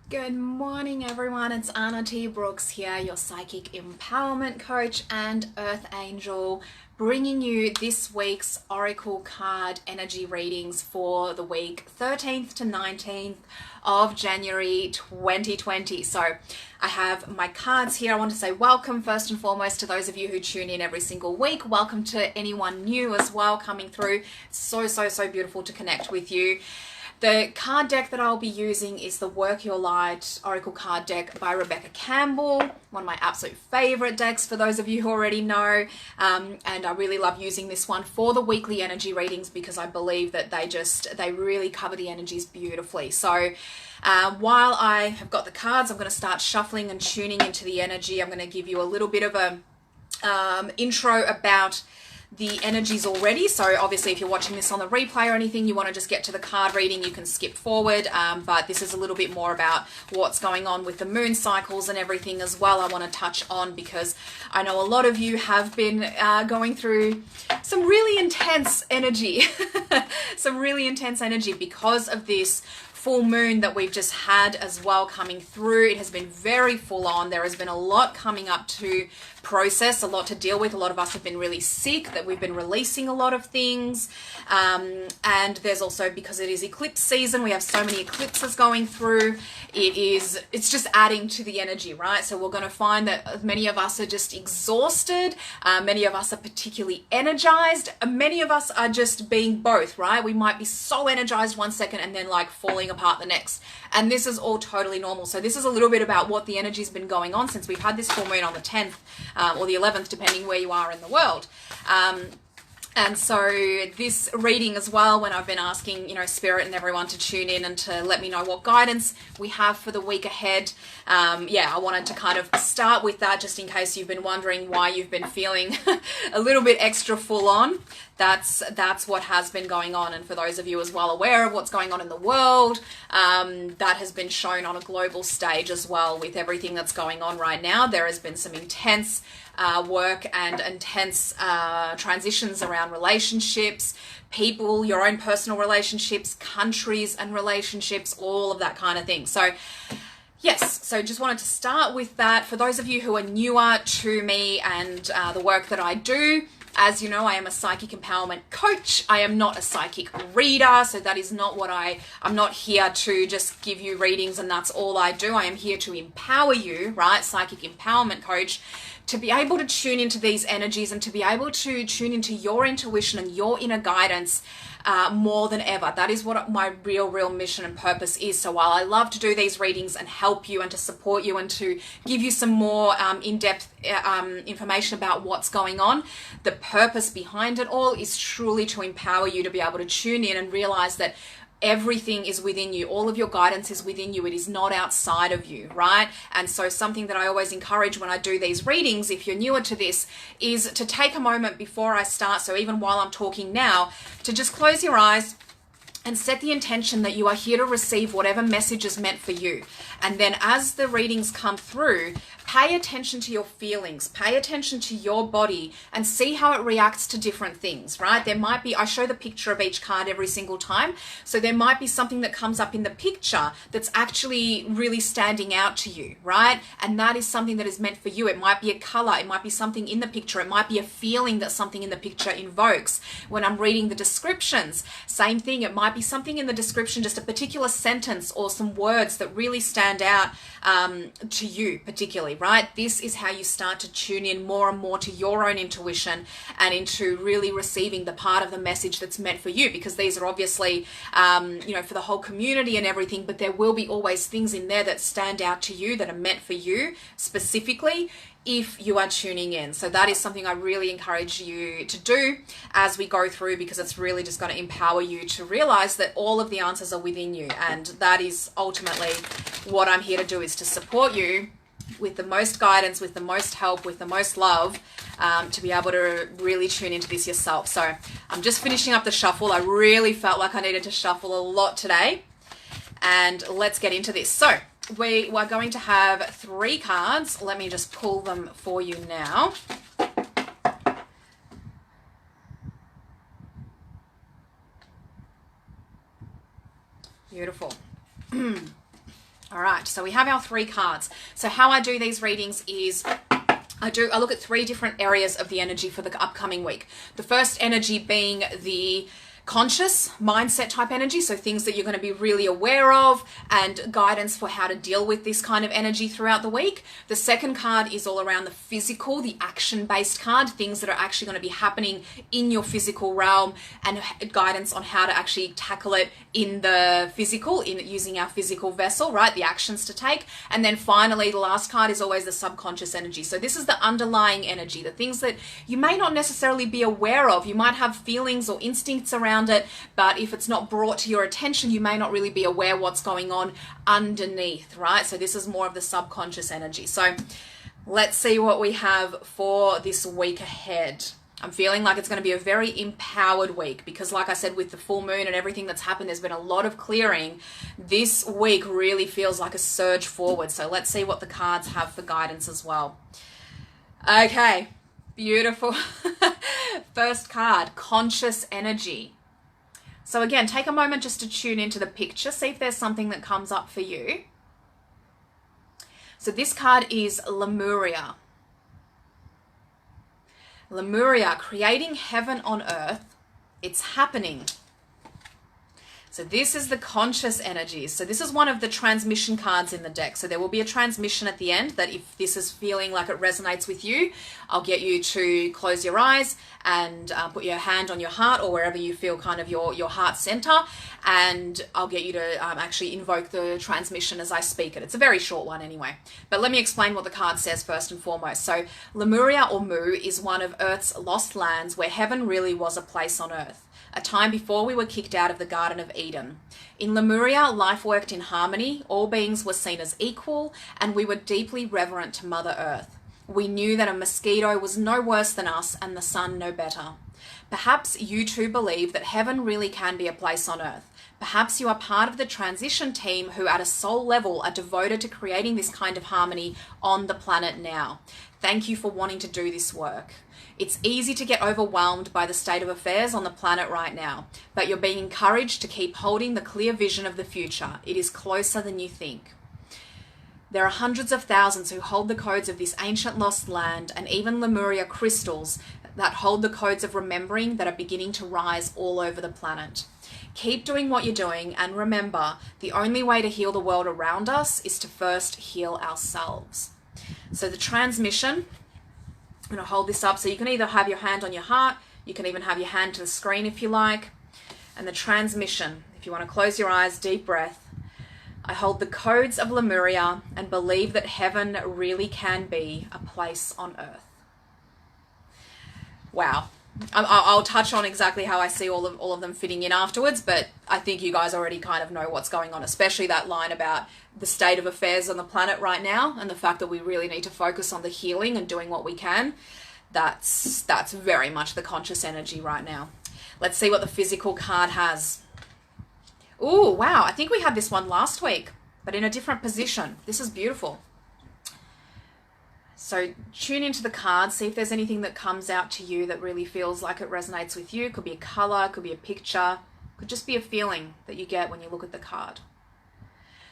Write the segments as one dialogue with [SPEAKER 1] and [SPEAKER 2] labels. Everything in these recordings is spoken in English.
[SPEAKER 1] Good morning, everyone. It's Anna T. Brooks here, your psychic empowerment coach and earth angel, bringing you this week's oracle card energy readings for the week 13th to 19th of January 2020. So I have my cards here. I want to say welcome first and foremost to those of you who tune in every single week. Welcome to anyone new as well coming through. So beautiful to connect with you. The card deck that I'll be using is the Work Your Light Oracle card deck by Rebecca Campbell, one of my absolute favorite decks for those of you who already know. And I really love using this one for the weekly energy readings because I believe that they really cover the energies beautifully. So while I have got the cards, I'm going to start shuffling and tuning into the energy. I'm going to give you a little bit of a intro about the energies already. So obviously if you're watching this on the replay or anything, you want to just get to the card reading, you can skip forward. But this is a little bit more about what's going on with the moon cycles and everything as well. I want to touch on because I know a lot of you have been going through some really intense energy, because of this full moon that we've just had as well coming through. It has been very full on. There has been a lot coming up to process, a lot to deal with. A lot of us have been really sick, that we've been releasing a lot of things. And there's also, because it is eclipse season, we have so many eclipses going through. It's just adding to the energy, right? So we're going to find that many of us are just exhausted. Many of us are particularly energized. Many of us are just being both, right? We might be so energized one second and then like falling apart the next. And this is all totally normal. So this is a little bit about what the energy's been going on since we've had this full moon on the 10th or the 11th, depending where you are in the world. And so this reading as well, when I've been asking, Spirit and everyone to tune in and to let me know what guidance we have for the week ahead. I wanted to kind of start with that just in case you've been wondering why you've been feeling a little bit extra full on. That's what has been going on. And for those of you as well aware of what's going on in the world, that has been shown on a global stage as well with everything that's going on right now. There has been some intense work and intense transitions around relationships, people, your own personal relationships, countries and relationships, all of that kind of thing. So yes, so just wanted to start with that. For those of you who are newer to me and the work that I do, as you know, I am a psychic empowerment coach. I am not a psychic reader, so that is not what I'm not here to just give you readings and that's all I do. I am here to empower you, right? Psychic empowerment coach, to be able to tune into these energies and to be able to tune into your intuition and your inner guidance more than ever. That is what my real mission and purpose is. So while I love to do these readings and help you and to support you and to give you some more in-depth information about what's going on, the purpose behind it all is truly to empower you to be able to tune in and realize that everything is within you. All of your guidance is within you. It is not outside of you, right? And so something that I always encourage when I do these readings, if you're newer to this, is to take a moment before I start, so even while I'm talking now, to just close your eyes and set the intention that you are here to receive whatever message is meant for you. And then as the readings come through, pay attention to your feelings, pay attention to your body and see how it reacts to different things, right? There might be, I show the picture of each card every single time. So there might be something that comes up in the picture that's actually really standing out to you, right? And that is something that is meant for you. It might be a color, it might be something in the picture, it might be a feeling that something in the picture invokes. When I'm reading the descriptions, same thing, it might be something in the description, just a particular sentence or some words that really stand out to you particularly, right? This is how you start to tune in more and more to your own intuition and into really receiving the part of the message that's meant for you, because these are obviously, for the whole community and everything, but there will be always things in there that stand out to you that are meant for you specifically if you are tuning in. So that is something I really encourage you to do as we go through, because it's really just going to empower you to realize that all of the answers are within you. And that is ultimately what I'm here to do, is to support you with the most guidance, with the most help, with the most love, to be able to really tune into this yourself. So I'm just finishing up the shuffle. I really felt like I needed to shuffle a lot today. And let's get into this. So we are going to have 3 cards. Let me just pull them for you now. Beautiful. All right, so we have our 3 cards. So how I do these readings is I look at 3 different areas of the energy for the upcoming week. The first energy being the conscious mindset type energy, so things that you're going to be really aware of and guidance for how to deal with this kind of energy throughout the week. The second card is all around the physical, the action-based card, things that are actually going to be happening in your physical realm and guidance on how to actually tackle it in the physical, in using our physical vessel, right? The actions to take. And then finally, the last card is always the subconscious energy. So this is the underlying energy, the things that you may not necessarily be aware of. You might have feelings or instincts around it, but if it's not brought to your attention, you may not really be aware what's going on underneath, right? So this is more of the subconscious energy. So let's see what we have for this week ahead. I'm feeling like it's going to be a very empowered week because, like I said, with the full moon and everything that's happened, there's been a lot of clearing. This week really feels like a surge forward. So let's see what the cards have for guidance as well. Okay, beautiful. First card, conscious energy. So again, take a moment just to tune into the picture, see if there's something that comes up for you. So this card is Lemuria. Lemuria, creating heaven on earth. It's happening. So this is the conscious energy. So this is one of the transmission cards in the deck. So there will be a transmission at the end that if this is feeling like it resonates with you, I'll get you to close your eyes and put your hand on your heart or wherever you feel kind of your heart center. And I'll get you to actually invoke the transmission as I speak it. It's a very short one anyway. But let me explain what the card says first and foremost. So Lemuria or Mu is one of Earth's lost lands where heaven really was a place on earth. A time before we were kicked out of the Garden of Eden. In Lemuria, life worked in harmony, all beings were seen as equal, and we were deeply reverent to Mother Earth. We knew that a mosquito was no worse than us and the sun no better. Perhaps you too believe that heaven really can be a place on earth. Perhaps you are part of the transition team who at a soul level are devoted to creating this kind of harmony on the planet now. Thank you for wanting to do this work. It's easy to get overwhelmed by the state of affairs on the planet right now, but you're being encouraged to keep holding the clear vision of the future. It is closer than you think. There are hundreds of thousands who hold the codes of this ancient lost land and even Lemuria crystals that hold the codes of remembering that are beginning to rise all over the planet. Keep doing what you're doing and remember, the only way to heal the world around us is to first heal ourselves. So the transmission, I'm going to hold this up so you can either have your hand on your heart, you can even have your hand to the screen if you like. And the transmission, if you want to close your eyes, deep breath. I hold the codes of Lemuria and believe that heaven really can be a place on earth. Wow. I'll touch on exactly how I see all of them fitting in afterwards, but I think you guys already kind of know what's going on, especially that line about the state of affairs on the planet right now and the fact that we really need to focus on the healing and doing what we can. That's very much the conscious energy right now. Let's see what the physical card has. Oh, wow. I think we had this one last week, but in a different position. This is beautiful. So tune into the cards, see if there's anything that comes out to you that really feels like it resonates with you. It could be a color, it could be a picture, it could just be a feeling that you get when you look at the card.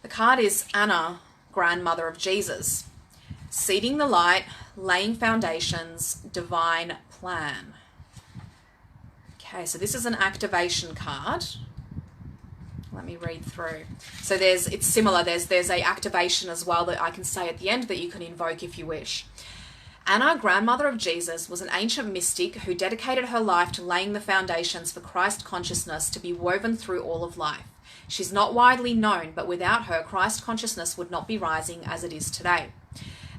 [SPEAKER 1] The card is Anna, grandmother of Jesus. Seeding the light, laying foundations, divine plan. Okay, so this is an activation card. Let me read through. So it's similar. There's a activation as well that I can say at the end that you can invoke if you wish. Anna, grandmother of Jesus, was an ancient mystic who dedicated her life to laying the foundations for Christ consciousness to be woven through all of life. She's not widely known, but without her, Christ consciousness would not be rising as it is today.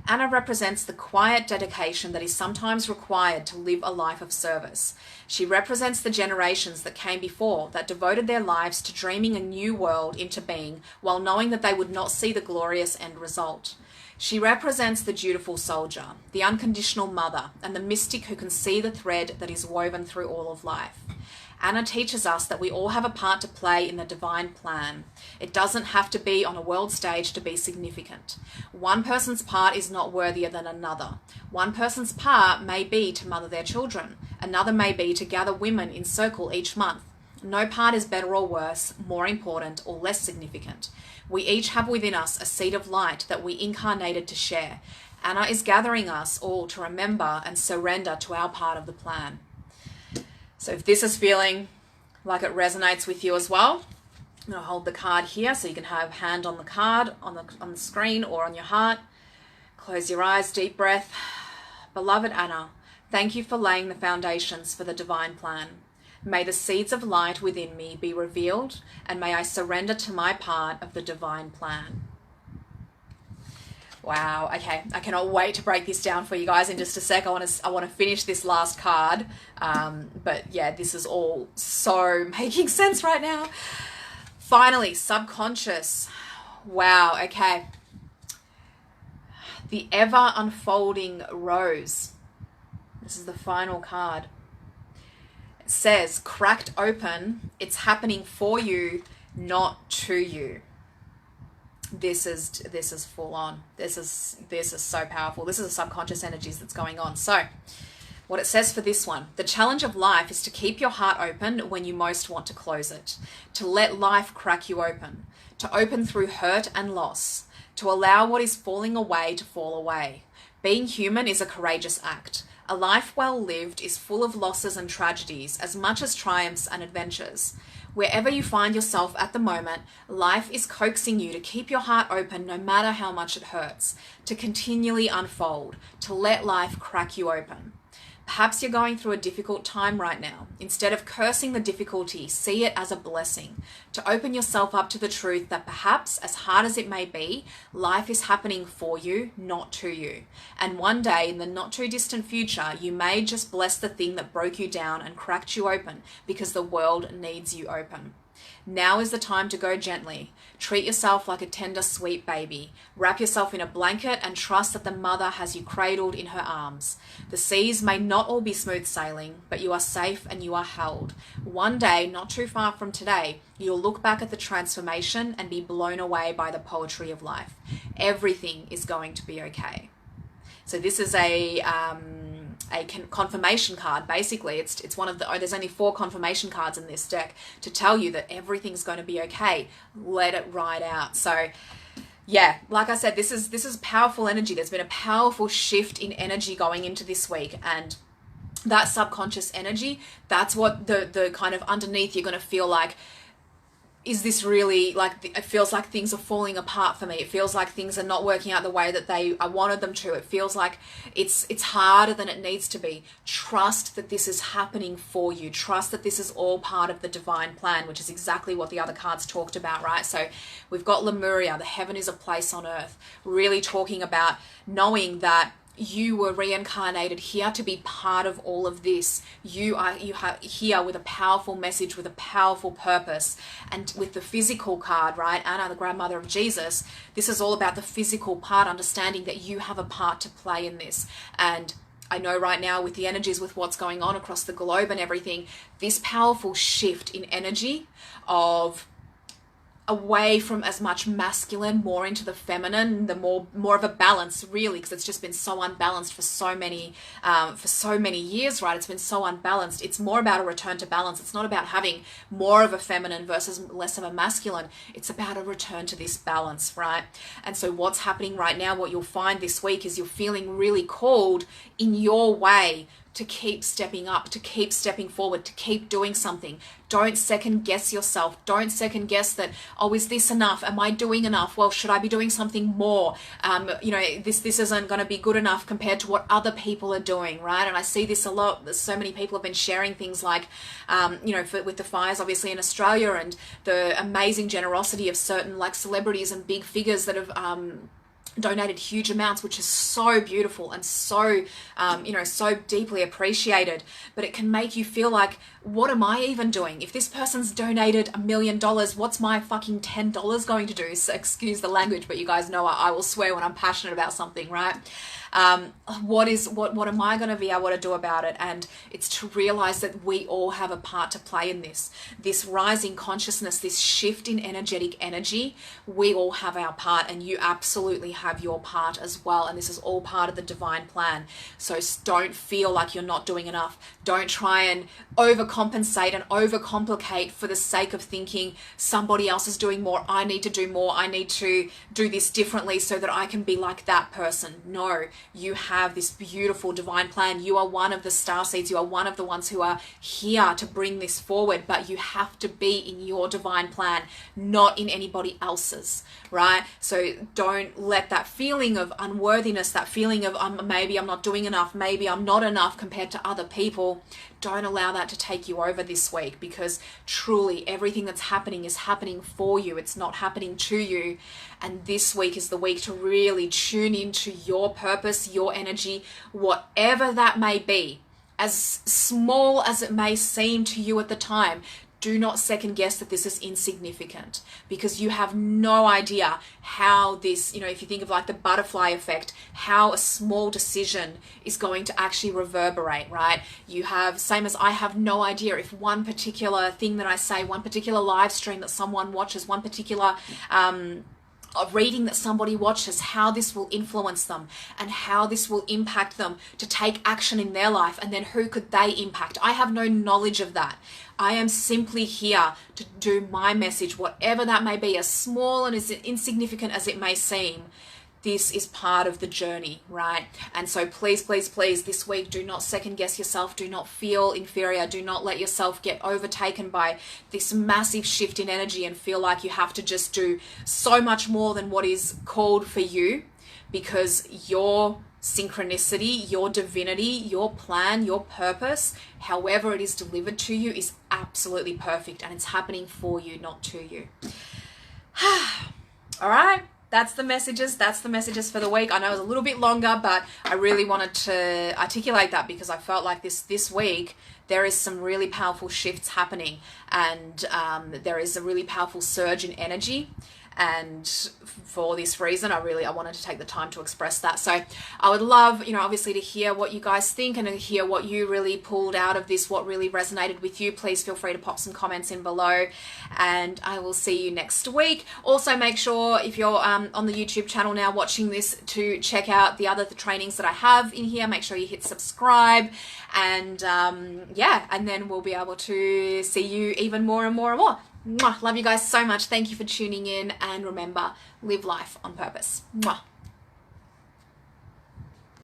[SPEAKER 1] Anna represents the quiet dedication that is sometimes required to live a life of service. She represents the generations that came before that devoted their lives to dreaming a new world into being while knowing that they would not see the glorious end result. She represents the dutiful soldier, the unconditional mother, and the mystic who can see the thread that is woven through all of life. Anna teaches us that we all have a part to play in the divine plan. It doesn't have to be on a world stage to be significant. One person's part is not worthier than another. One person's part may be to mother their children. Another may be to gather women in circle each month. No part is better or worse, more important or less significant. We each have within us a seed of light that we incarnated to share. Anna is gathering us all to remember and surrender to our part of the plan. So if this is feeling like it resonates with you as well, I'm going to hold the card here so you can have hand on the card, on the screen or on your heart. Close your eyes, deep breath. Beloved Anna, thank you for laying the foundations for the divine plan. May the seeds of light within me be revealed, and may I surrender to my part of the divine plan. Wow, okay, I cannot wait to break this down for you guys in just a sec. I want to finish this last card, but yeah, this is all so making sense right now. Finally, subconscious. Wow, okay. The ever unfolding rose. This is the final card. It says, cracked open, it's happening for you, not to you. This is full on. This is so powerful. This is the subconscious energies that's going on. So what it says for this one, the challenge of life is to keep your heart open when you most want to close it, to let life crack you open, to open through hurt and loss, to allow what is falling away to fall away. Being human is a courageous act. A life well lived is full of losses and tragedies as much as triumphs and adventures. Wherever you find yourself at the moment, life is coaxing you to keep your heart open no matter how much it hurts, to continually unfold, to let life crack you open. Perhaps you're going through a difficult time right now. Instead of cursing the difficulty, see it as a blessing, to open yourself up to the truth that perhaps, as hard as it may be, life is happening for you, not to you. And one day, in the not too distant future, you may just bless the thing that broke you down and cracked you open because the world needs you open. Now is the time to go gently. Treat yourself like a tender, sweet baby. Wrap yourself in a blanket and trust that the mother has you cradled in her arms. The seas may not all be smooth sailing, but you are safe and you are held. One day, not too far from today, you'll look back at the transformation and be blown away by the poetry of life. Everything is going to be okay. So this is a confirmation card. Basically, it's one of the, there's only 4 confirmation cards in this deck to tell you that everything's going to be okay. Let it ride out. So yeah, like I said, this is powerful energy. There's been a powerful shift in energy going into this week, and that subconscious energy, that's what the kind of underneath you're going to feel like, is this really, like, it feels like things are falling apart for me. It feels like things are not working out the way that I wanted them to. It feels like it's harder than it needs to be. Trust that this is happening for you. Trust that this is all part of the divine plan, which is exactly what the other cards talked about, right? So we've got Lemuria, the heaven is a place on earth, really talking about knowing that you were reincarnated here to be part of all of this. You are here with a powerful message, with a powerful purpose. And with the physical card, right, Anna, the grandmother of Jesus, this is all about the physical part, understanding that you have a part to play in this. And I know right now with the energies, with what's going on across the globe and everything, this powerful shift in energy of away from as much masculine, more into the feminine, the more of a balance, really, because it's just been so unbalanced for so many years, right? It's been so unbalanced. It's more about a return to balance. It's not about having more of a feminine versus less of a masculine. It's about a return to this balance, right? And so what's happening right now, what you'll find this week, is you're feeling really called in your way to keep stepping up, to keep stepping forward, to keep doing something. Don't second guess yourself. Don't second guess that, oh, is this enough? Am I doing enough? Well, should I be doing something more? This isn't going to be good enough compared to what other people are doing, right? And I see this a lot. So many people have been sharing things like, with the fires, obviously in Australia, and the amazing generosity of certain like celebrities and big figures that have donated huge amounts, which is so beautiful and so so deeply appreciated. But it can make you feel like, what am I even doing? If this person's donated $1 million, what's my fucking $10 going to do? So excuse the language, but you guys know I will swear when I'm passionate about something, right? What am I going to be able to do about it? And it's to realize that we all have a part to play in this rising consciousness, this shift in energetic energy. We all have our part, and you absolutely have your part as well. And this is all part of the divine plan. So don't feel like you're not doing enough. Don't try and overcompensate and overcomplicate for the sake of thinking somebody else is doing more. I need to do more. I need to do this differently so that I can be like that person. No, you have this beautiful divine plan. You are one of the starseeds. You are one of the ones who are here to bring this forward, but you have to be in your divine plan, not in anybody else's, right? So don't let that feeling of unworthiness, that feeling of maybe I'm not doing enough, maybe I'm not enough compared to other people, don't allow that to take you over this week, because truly everything that's happening is happening for you. It's not happening to you. And this week is the week to really tune into your purpose, your energy, whatever that may be, as small as it may seem to you at the time. Do not second guess that this is insignificant, because you have no idea how this, if you think of like the butterfly effect, how a small decision is going to actually reverberate, right? You have, same as I have no idea if one particular thing that I say, one particular live stream that someone watches, one particular a reading that somebody watches, how this will influence them and how this will impact them to take action in their life, and then who could they impact. I have no knowledge of that. I am simply here to do my message, whatever that may be, as small and as insignificant as it may seem. This is part of the journey, right? And so please, please, please, this week, do not second guess yourself. Do not feel inferior. Do not let yourself get overtaken by this massive shift in energy and feel like you have to just do so much more than what is called for you, because your synchronicity, your divinity, your plan, your purpose, however it is delivered to you, is absolutely perfect, and it's happening for you, not to you. All right. That's the messages. That's the messages for the week. I know it was a little bit longer, but I really wanted to articulate that because I felt like this week there is some really powerful shifts happening, and there is a really powerful surge in energy. And for this reason, I wanted to take the time to express that. So I would love, obviously, to hear what you guys think and to hear what you really pulled out of this, what really resonated with you. Please feel free to pop some comments in below, and I will see you next week. Also, make sure if you're on the YouTube channel now watching this to check out the other trainings that I have in here. Make sure you hit subscribe, and and then we'll be able to see you even more and more and more. Mwah. Love you guys so much. Thank you for tuning in, and remember, live life on purpose. Mwah.